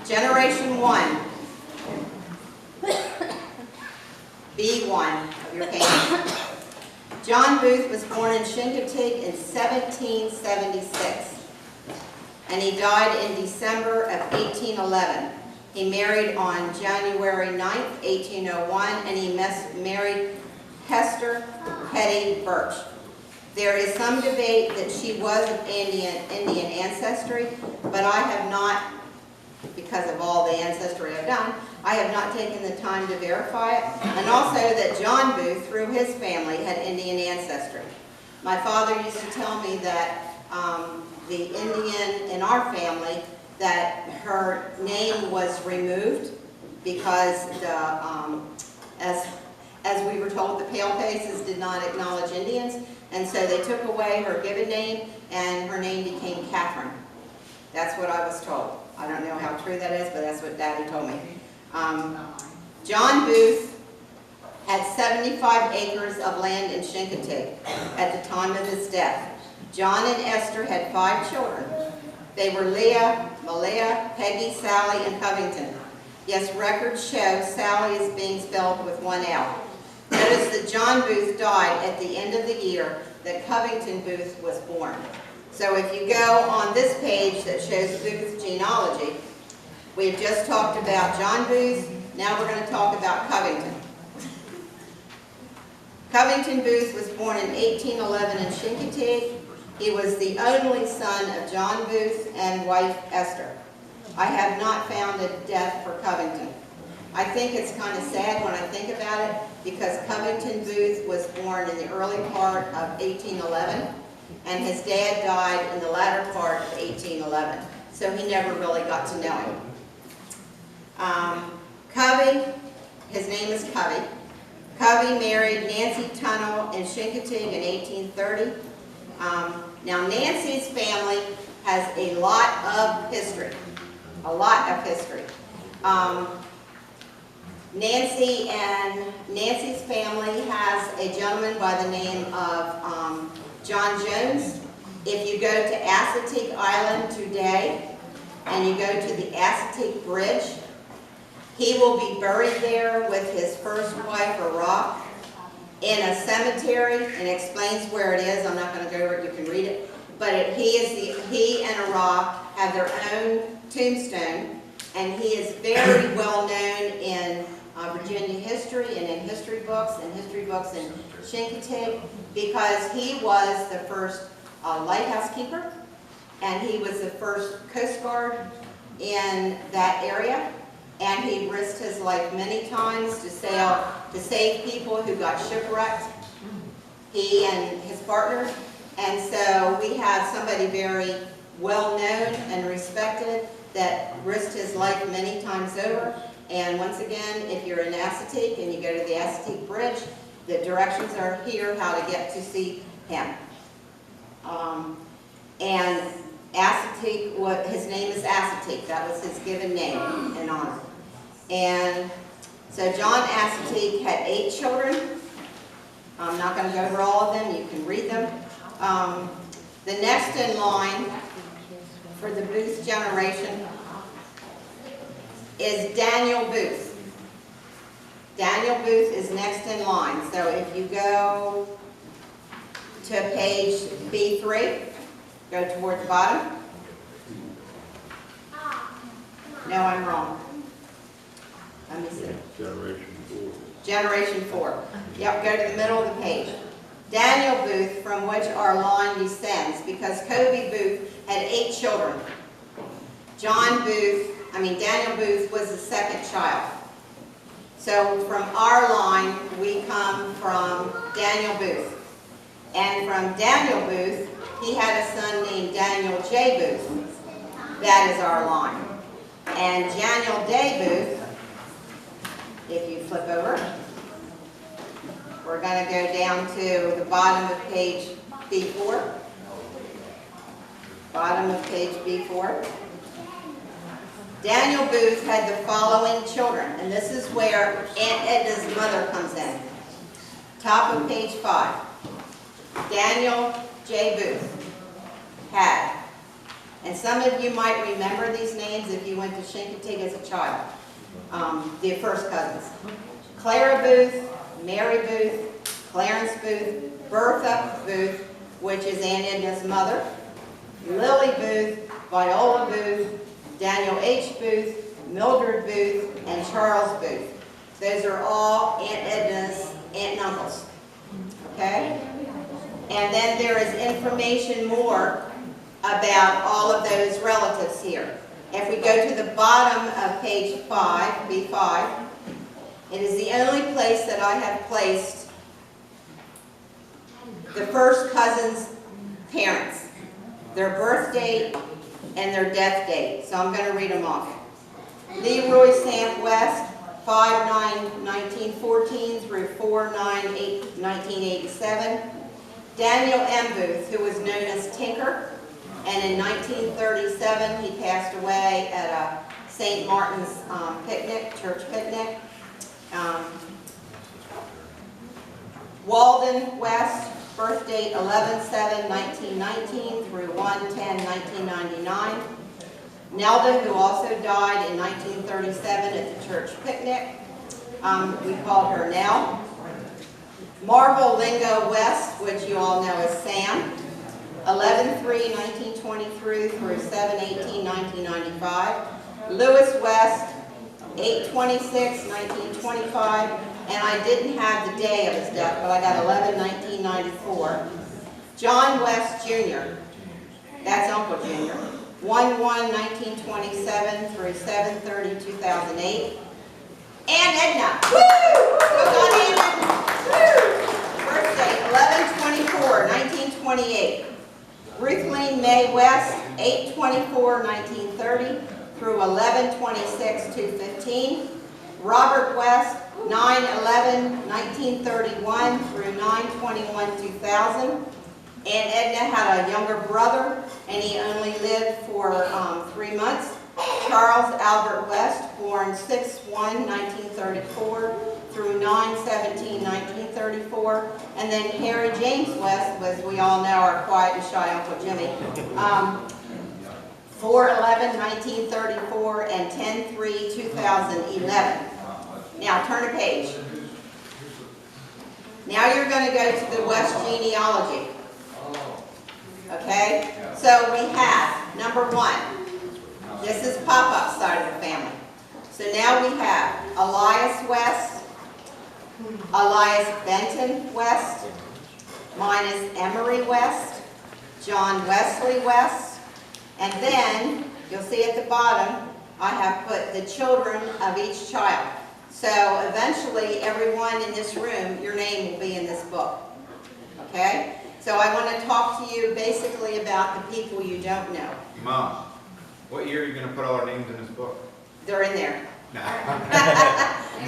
Generation 1. B1 of your page. John Booth was born in Chincoteague in 1776, and he died in December of 1811. He married on January 9th, 1801, and he married Hester Petty Birch. There is some debate that she was of Indian ancestry, but I have not, because of all the ancestry I've done, I have not taken the time to verify it, and also that John Booth, through his family, had Indian ancestry. My father used to tell me that the Indian in our family, that her name was removed because as we were told, the Palefaces did not acknowledge Indians, and so they took away her given name, and her name became Catherine. That's what I was told. I don't know how true that is, but that's what Daddy told me. John Booth had 75 acres of land in Chincoteague at the time of his death. John and Esther had 5 children. They were Leah, Malia, Peggy, Sally, and Covington. Yes, records show Sally is being spelled with 1 L. Notice that John Booth died at the end of the year that Covington Booth was born. So if you go on this page that shows Booth genealogy, we've just talked about John Booth, now we're going to talk about Covington. Covington Booth was born in 1811 in Chincoteague. He was the only son of John Booth and wife Esther. I have not found a death for Covington. I think it's kind of sad when I think about it, because Covington Booth was born in the early part of 1811, and his dad died in the latter part of 1811, so he never really got to know him. Covey, his name is Covey. Covey married Nancy Tunnell in Chincoteague in 1830. Now Nancy's family has a lot of history, Nancy's family has a gentleman by the name of John Jones. If you go to Assateague Island today and you go to the Assateague Bridge, he will be buried there with his first wife, Rock, in a cemetery, and explains where it is. I'm not going to go over it, you can read it. But he and Rock have their own tombstone, and he is very well known in Virginia history and in history books in Chincoteague, because he was the first lighthouse keeper, and he was the first Coast Guard in that area, and he risked his life many times to save people who got shipwrecked, he and his partners. And so we have somebody very well known and respected that risked his life many times over. And once again, if you're in Assateague and you go to the Assateague Bridge, the directions are here how to get to see him. And Assateague, his name is Assateague. That was his given name in honor. And so John Assateague had 8 children. I'm not going to go over all of them. You can read them. The next in line for the Booth generation is Daniel Booth. Daniel Booth is next in line. So if you go to page B3, go toward the bottom. No, I'm wrong. Let me see. Generation 4. Generation 4. Yep, go to the middle of the page. Daniel Booth, from which our line descends, because Covey Booth had 8 children. Daniel Booth was the second child. So from our line, we come from Daniel Booth. And from Daniel Booth, he had a son named Daniel J. Booth. That is our line. And Daniel Day Booth, if you flip over, we're going to go down to the bottom of page B4. Bottom of page B4. Daniel Booth had the following children, and this is where Aunt Edna's mother comes in. Top of page 5. Daniel J. Booth had And some of you might remember these names if you went to Chincoteague as a child. The first cousins. Clara Booth, Mary Booth, Clarence Booth, Bertha Booth, which is Aunt Edna's mother, Lily Booth, Viola Booth, Daniel H. Booth, Mildred Booth, and Charles Booth. Those are all Aunt Edna's aunt and uncles. Okay? And then there is information more about all of those relatives here. If we go to the bottom of page 5, B5, it is the only place that I have placed the first cousin's parents, their birth date and their death date. So I'm going to read them off. Leroy Sapp West, 5/9/1914 through 4/9/1987. Daniel M. Booth, who was known as Tinker, and in 1937 he passed away at a St. Martin's church picnic. Walden West, birth date 11/7/1919 through 1/10/1999. Nelda, who also died in 1937 at the church picnic. We called her Nell. Marvel Lingo West, which you all know as Sam, 11/3/1923 through 7/18/1995. Lewis West, 8/26/1925, and I didn't have the day of his death, but I got 11/1994. John West Jr., that's Uncle Jr., 1/1/1927 through 7/30/2008. Aunt Edna, woo! Well done, Aunt Edna. Woo! Birthday 11/24/1928. Ruthleen Mae West, 8/24/1930 through 11/26/2015. Robert West, 9/11/1931 through 9/21/2000. Aunt Edna had a younger brother, and he only lived for 3 months. Charles Albert West, born 6/1/1934 through 9/17/1934. And then Harry James West was, we all know, our quiet and shy Uncle Jimmy. 4/11/1934 and 10/3/2011. Now turn a page. Now you're going to go to the West genealogy. Okay? So we have, number 1, this is Pop-Up's side of the family. So now we have Elias West, Elias Benton West, mine is Emery West, John Wesley West, and then you'll see at the bottom I have put the children of each child. So eventually everyone in this room, your name will be in this book. Okay? So I want to talk to you basically about the people you don't know. Mom, what year are you going to put all our names in this book? They're in there. No.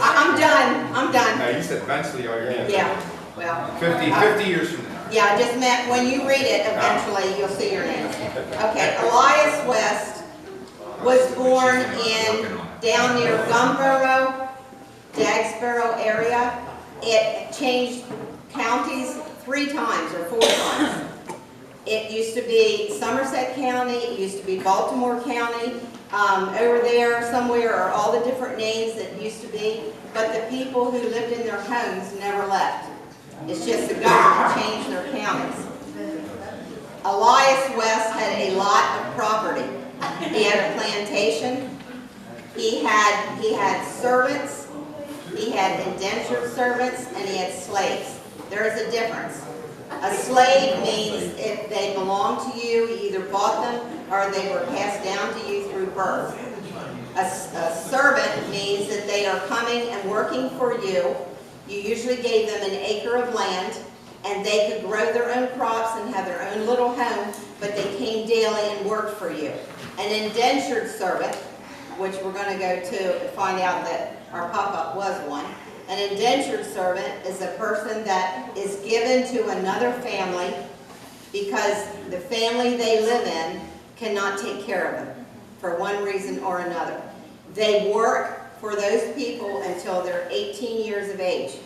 I'm done. I'm done. No, you said eventually all your names. Yeah. Well. 50 years from now. Yeah, I just meant when you read it, eventually you'll see your names. Okay, Elias West was born down near Gumboro, Dagsboro area. It changed counties 3 times or 4 times. It used to be Somerset County, it used to be Baltimore County. Over there somewhere are all the different names that used to be, but the people who lived in their homes never left. It's just the government changed their counties. Elias West had a lot of property. He had a plantation. He had servants. He had indentured servants, and he had slaves. There is a difference. A slave means if they belong to you, you either bought them or they were passed down to you through birth. A servant means that they are coming and working for you. You usually gave them an acre of land, and they could grow their own crops and have their own little home, but they came daily and worked for you. An indentured servant, which we're going to go to and find out that our pop-up was one. An indentured servant is a person that is given to another family because the family they live in cannot take care of them for one reason or another. They work for those people until they're 18 years of age.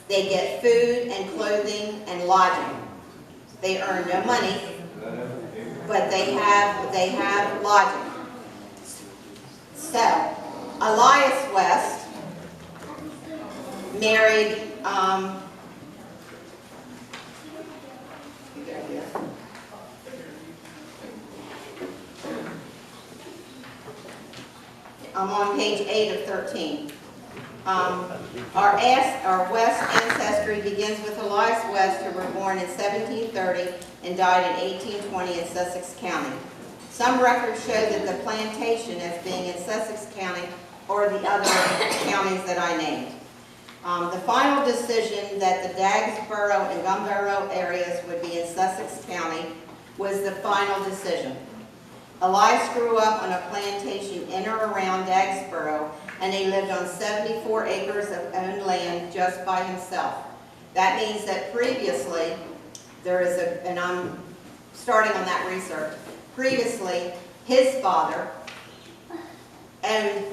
They get food and clothing and lodging. They earn no money. but they have logic. So, Elias West married, I'm on page 8 of 13. Our West ancestry begins with Elias West, who were born in 1730 and died in 1820 in Sussex County. Some records show that the plantation as being in Sussex County or the other counties that I named. The final decision that the Dagsboro and Gumboro areas would be in Sussex County was the final decision. Elias grew up on a plantation in or around Dagsboro, and he lived on 74 acres of owned land just by himself. That means that previously, and I'm starting on that research, previously his father owned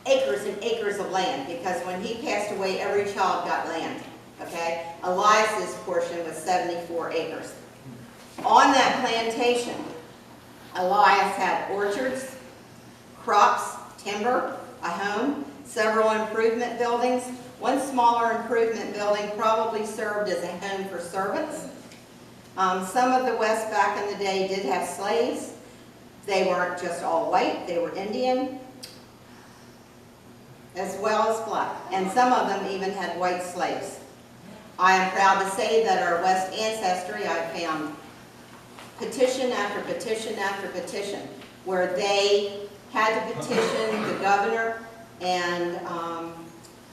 acres and acres of land, because when he passed away, every child got land, okay? Elias's portion was 74 acres. On that plantation, Elias had orchards, crops, timber, a home, several improvement buildings. One smaller improvement building probably served as a home for servants. Some of the West back in the day did have slaves. They weren't just all white, they were Indian, as well as black. And some of them even had white slaves. I am proud to say that our West ancestry, I found petition after petition after petition, where they had to petition the governor and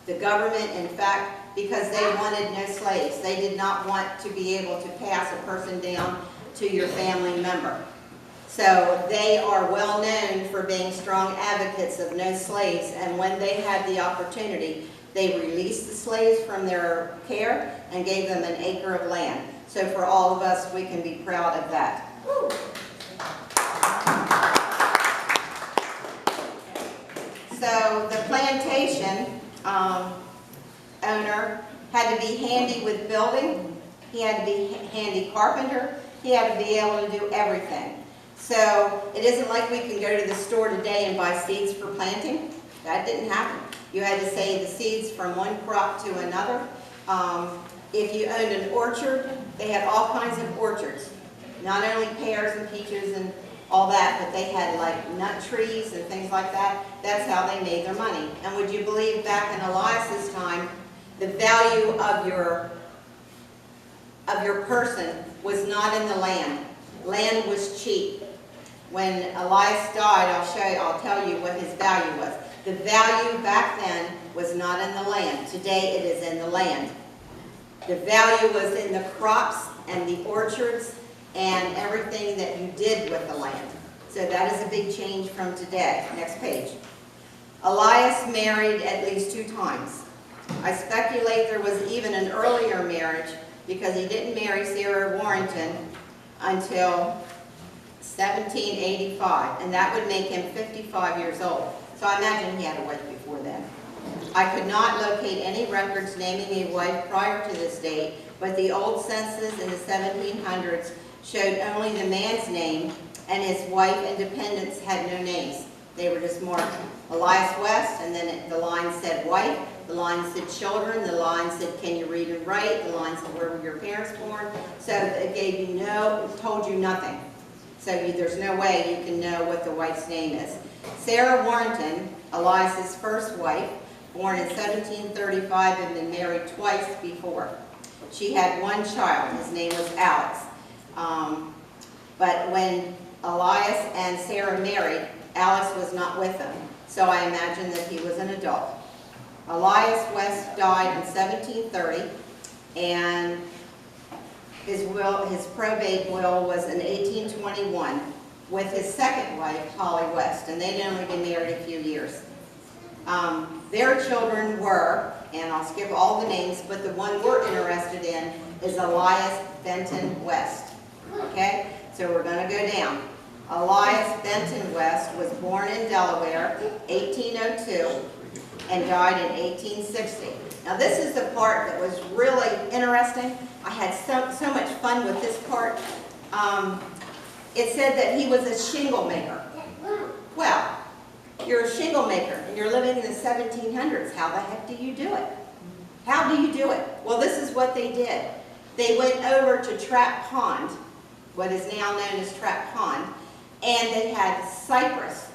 the government, in fact, because they wanted no slaves. They did not want to be able to pass a person down to your family member. So they are well known for being strong advocates of no slaves, and when they had the opportunity, they released the slaves from their care and gave them an acre of land. So for all of us, we can be proud of that. So the plantation owner had to be handy with building. He had to be handy carpenter. He had to be able to do everything. So it isn't like we can go to the store today and buy seeds for planting. That didn't happen. You had to save the seeds from one crop to another. If you owned an orchard, they had all kinds of orchards. Not only pears and peaches and all that, but they had like nut trees and things like that. That's how they made their money. And would you believe back in Elias's time, the value of your person was not in the land. Land was cheap. When Elias died, I'll tell you what his value was. The value back then was not in the land. Today it is in the land. The value was in the crops and the orchards and everything that you did with the land. So that is a big change from today. Next page. Elias married at least 2 times. I speculate there was even an earlier marriage because he didn't marry Sarah Warrington until 1785, and that would make him 55 years old. So I imagine he had a wife before then. I could not locate any records naming a wife prior to this date, but the old census in the 1700s showed only the man's name, and his wife and dependents had no names. They were just marked Elias West, and then the line said wife, the line said children, the line said can you read and write, the line said where were your parents born. So it gave you told you nothing. So there's no way you can know what the wife's name is. Sarah Warrington, Elias's first wife, born in 1735, had been married twice before. She had 1 child. His name was Alex. But when Elias and Sarah married, Alex was not with them. So I imagine that he was an adult. Elias West died in 1730, and his probate will was in 1821 with his second wife, Polly West, and they'd only been married a few years. Their children were, and I'll skip all the names, but the one we're interested in is Elias Benton West. Okay? So we're going to go down. Elias Benton West was born in Delaware, 1802, and died in 1860. Now this is the part that was really interesting. I had so much fun with this part. it said that he was a shingle maker. Well, you're a shingle maker and you're living in the 1700s. How the heck do you do it? How do you do it? Well, this is what they did. They went over to Trap Pond, what is now known as Trap Pond, and they had cypress,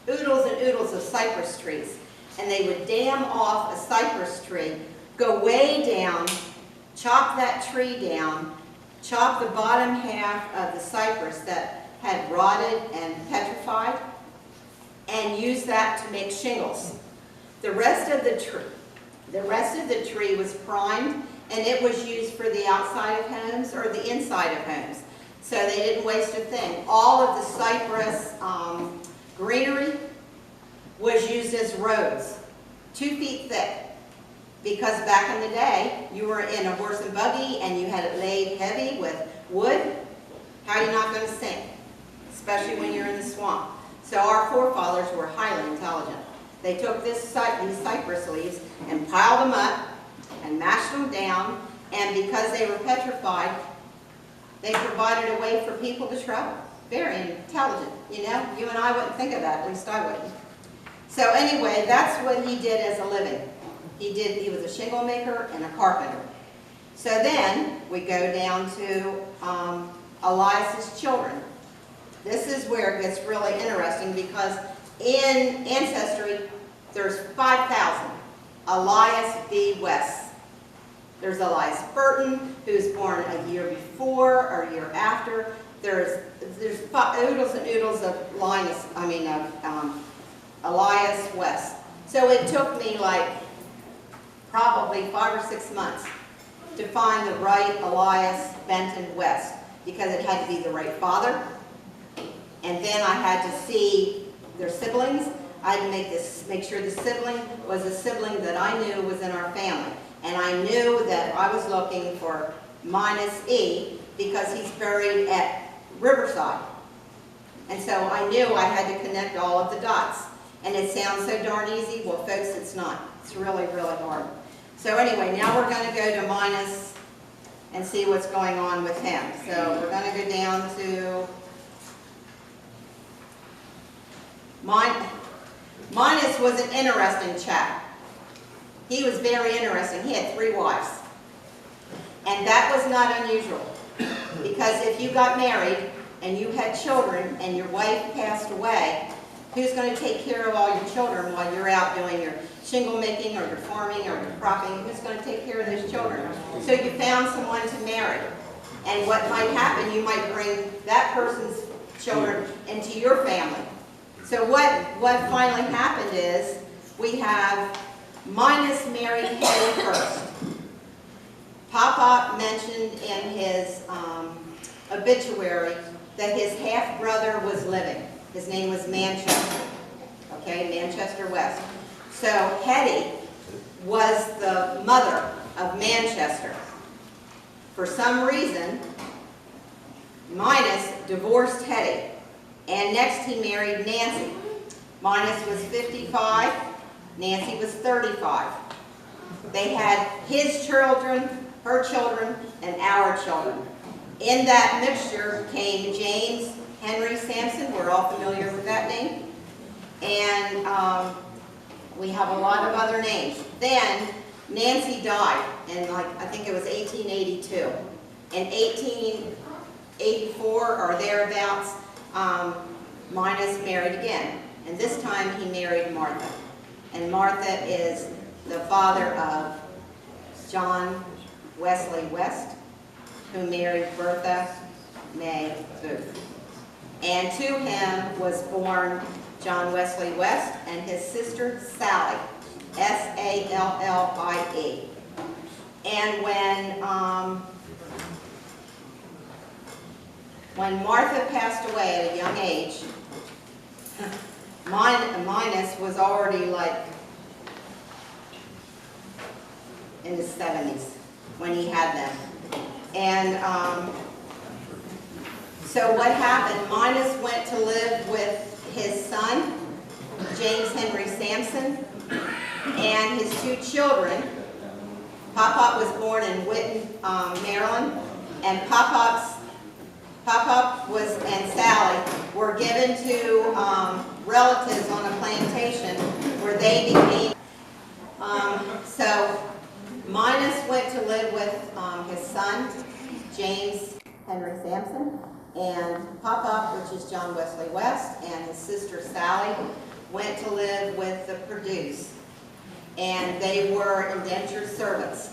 oodles and oodles of cypress trees. And they would dam off a cypress tree, go way down, chop that tree down, chop the bottom half of the cypress that had rotted and petrified, and use that to make shingles. The rest of the tree was primed, and it was used for the outside of homes or the inside of homes. So they didn't waste a thing. All of the cypress greenery was used as roads, 2 feet thick. Because back in the day, you were in a horse and buggy and you had it laid heavy with wood. How are you not going to sink? Especially when you're in the swamp. So our forefathers were highly intelligent. They took these cypress leaves and piled them up and mashed them down, and because they were petrified, they provided a way for people to travel. Very intelligent, you know? You and I wouldn't think of that, at least I wouldn't. So anyway, that's what he did as a living. He was a shingle maker and a carpenter. So then we go down to Elias's children. This is where it gets really interesting because in Ancestry, there's 5,000 Elias B. West. There's Elias Burton, who's born a year before or a year after. There's oodles and oodles of Elias West. So it took me like probably 5 or 6 months to find the right Elias Benton West, because it had to be the right father. And then I had to see their siblings. I had to make sure the sibling was a sibling that I knew was in our family. And I knew that I was looking for minus E because he's buried at Riverside. And so I knew I had to connect all of the dots. And it sounds so darn easy. Well, folks, it's not. It's really, really hard. So anyway, now we're going to go to minus and see what's going on with him. So we're going to go down to Minus was an interesting chap. He was very interesting. He had 3 wives. And that was not unusual. Because if you got married and you had children and your wife passed away, who's going to take care of all your children while you're out doing your shingle making or your farming or your cropping? Who's going to take care of those children? So you found someone to marry. And what might happen, you might bring that person's children into your family. So what finally happened is we have Minus married Hetty first. Papa mentioned in his obituary that his half-brother was living. His name was Manchester, okay, Manchester West. So Hetty was the mother of Manchester. For some reason, Minus divorced Hetty, and next he married Nancy. Minus was 55, Nancy was 35. They had his children, her children, and our children. In that mixture came James Henry Sampson. We're all familiar with that name. And we have a lot of other names. Then Nancy died in, I think it was 1882. In 1884 or thereabouts, Minus married again. And this time he married Martha. And Martha is the father of John Wesley West, who married Bertha May Booth. And to him was born John Wesley West and his sister Sally, S-A-L-L-I-E. And when Martha passed away at a young age, Minus was already like in his 70s when he had them. And so what happened, Minus went to live with his son, James Henry Sampson, and his 2 children. Pop-Pop was born in Whitten, Maryland, and Pop-Pop's Pop-Up and Sally were given to relatives on a plantation where they became, so Minus went to live with his son, James Henry Sampson, and Pop-Up, which is John Wesley West, and his sister Sally went to live with the Purdues, and they were indentured servants.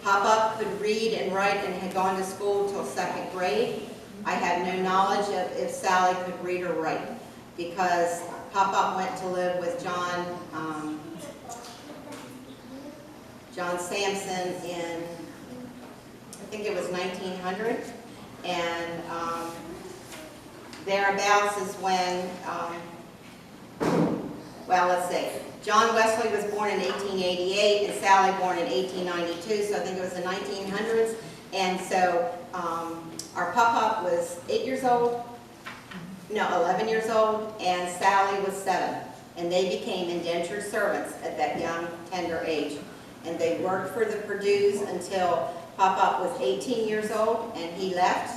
Pop-Up could read and write and had gone to school till 2nd grade. I had no knowledge of if Sally could read or write, because Pop-Up went to live with John Sampson in, I think it was 1900, and thereabouts is when, well, let's see, John Wesley was born in 1888 and Sally born in 1892, so I think it was the 1900s, and so our Pop-Up was 11 years old, and Sally was 7, and they became indentured servants at that young, tender age. And they worked for the Purdues until Pop-Up was 18 years old, and he left,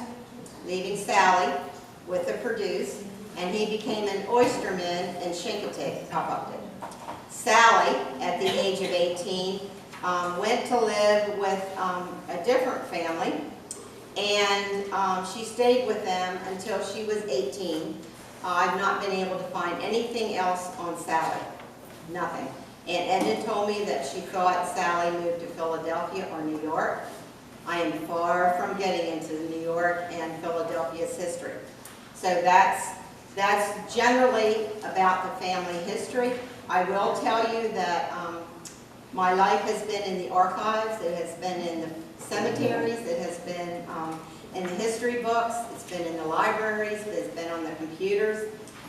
leaving Sally with the Purdues, and he became an oysterman in Chincoteague, Pop-Up did. Sally, at the age of 18, went to live with a different family, and she stayed with them until she was 18. I've not been able to find anything else on Sally, nothing. And Edna told me that she thought Sally moved to Philadelphia or New York. I am far from getting into New York and Philadelphia's history. So that's generally about the family history. I will tell you that my life has been in the archives, it has been in the cemeteries, it has been in the history books, it's been in the libraries, it's been on the computers.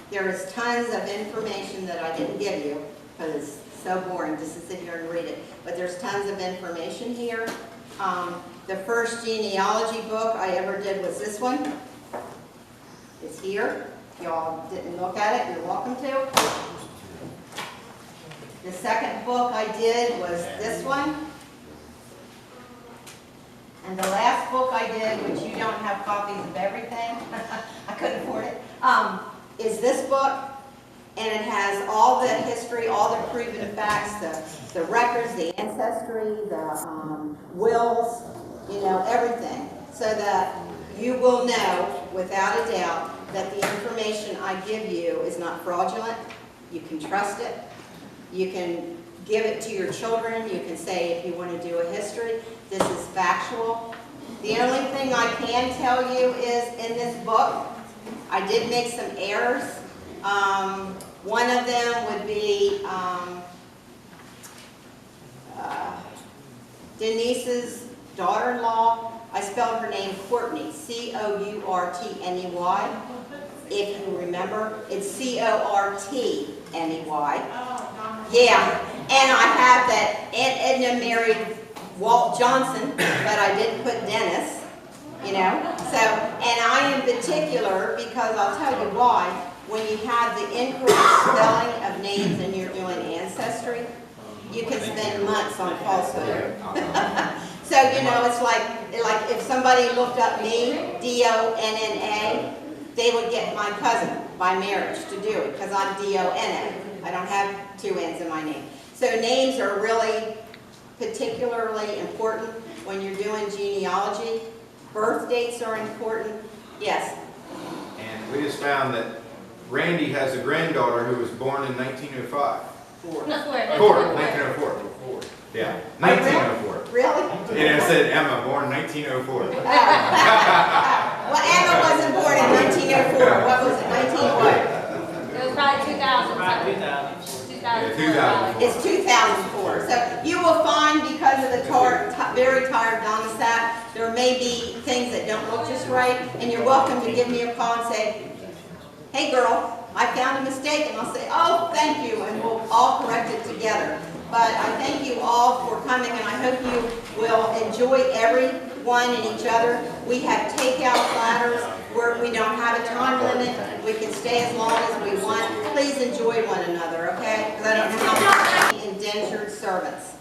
There is tons of information that I didn't give you because it's so boring just to sit here and read it. But there's tons of information here. The first genealogy book I ever did was this one. It's here. If y'all didn't look at it, you're welcome to. The second book I did was this one. And the last book I did, which you don't have copies of everything, I couldn't afford it, is this book. And it has all the history, all the proven facts, the records, the ancestry, the wills, you know, everything. So that you will know, without a doubt, that the information I give you is not fraudulent. You can trust it. You can give it to your children. You can say, if you want to do a history, this is factual. The only thing I can tell you is in this book, I did make some errors. One of them would be Denise's daughter-in-law. I spelled her name Courtney, C-O-U-R-T-N-E-Y. If you remember, it's C-O-R-T-N-E-Y. Yeah, and I have that Aunt Edna married Walt Johnson, but I didn't put Dennis, you know. So, and I am particular because I'll tell you why. When you have the incorrect spelling of names and you're doing ancestry, you can spend months on falsehood. So, you know, it's like if somebody looked up me, D-O-N-N-A, they would get my cousin by marriage to do it because I'm D-O-N-A. I don't have 2 N's in my name. So names are really particularly important when you're doing genealogy. Birth dates are important. Yes? And we just found that Randy has a granddaughter who was born in 1905. 1904. Yeah, 1904. Really? And it said Emma, born 1904. Well, Emma wasn't born in 1904. What was it? 19 what? It was probably 2000. Probably 2000. 2004. It's 2004. So you will find, because of the very tired Dona Sapp, there may be things that don't look just right, and you're welcome to give me a call and say, hey girl, I found a mistake, and I'll say, oh, thank you, and we'll all correct it together. But I thank you all for coming, and I hope you will enjoy everyone and each other. We have takeout platters where we don't have a time limit. We can stay as long as we want. Please enjoy one another, okay? Because I don't know how many indentured servants.